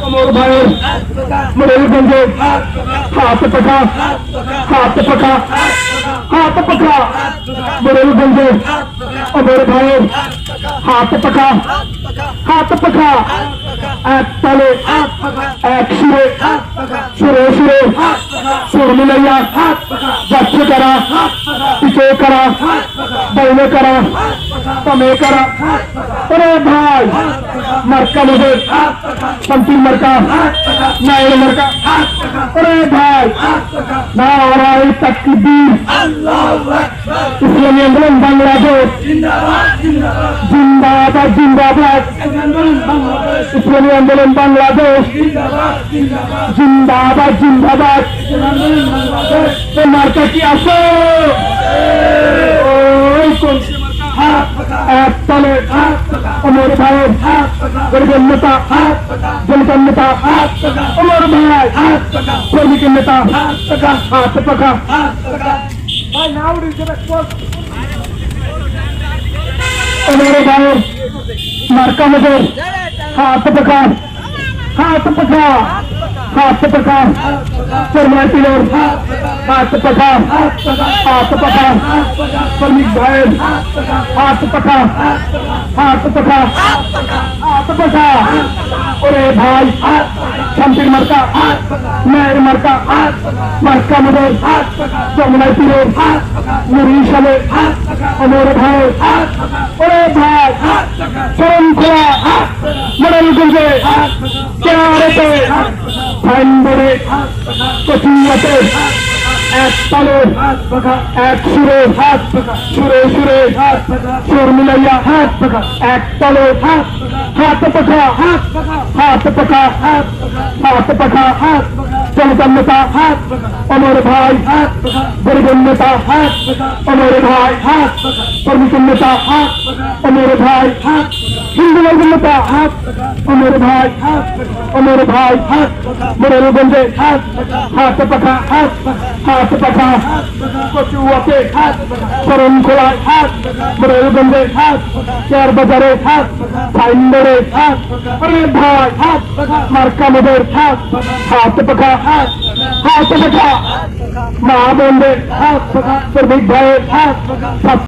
অমর ভাইয়ের মোরেলগঞ্জে হাত পাখা হাত পাখা হাত পাখা মোরেলগঞ্জে অমর ভাইয়ের হাত পাখা হাত পাখা এক তালে এক সুরে সুরে সুরে সুর মিলাইয়া যাচ্ছে কারা পিছে কারা বাইরে কারা কমে কারা ওরে ভাই মার্কা মধ্যে শান্তি মার্কা নায়ের মার্কা ওরে ভাই নারায়ে তাকবীর ইসলামী আন্দোলন বাংলাদেশ জিন্দাবাদ জিন্দাবাদ ইসলামী আন্দোলন বাংলাদেশ জিন্দাবাদ জিন্দাবাদ মার্কা কি আসো এক তলে অমর ভাইয়ের গরিবের নেতা দলিতের নেতা অমর ভাই শ্রমিকের নেতা হাত পাখা অমর ভাইয়ের মার্কা মধ্যে হাত পাখা হাত পাখা হাত পাখা শর্মাইতিলের হাত পাখা হাত পাখা শ্রমিক ভাইয়ের হাত পাখা হাত পাখা হাত পাখা ওরে ভাই শান্তির মার্কা ন্যায়ের মার্কা মার্কা মধ্যে শর্মাইতিলের নুরিশালে অমর ভাই ওরে ভাই চরম খোলা মোরেলগঞ্জে চেয়ারেতে সাইনবোর্ডে কচুয়াতে এক তালে এক সুরে সুরে সুরে সুর মিলাইয়া এক তালে হাত পাখা হাত পাখা হাত পাখা জনতার নেতা অমর ভাই গরিবের নেতা অমর ভাই শ্রমিকের নেতা অমর ভাই হিন্দু বর্গের নেতা অমর ভাই মোরেলগঞ্জে হাত পাখা হাত পাখা কচুয়াতে শরণ খোলায় মোরেলগঞ্জে শেয়ার বাজারে সাইনবোর্ডে অরে ভাই মার্কা মধ্যে হাত পাখা হাত পাখা মা বোনদের শ্রমিক ভাইয়ের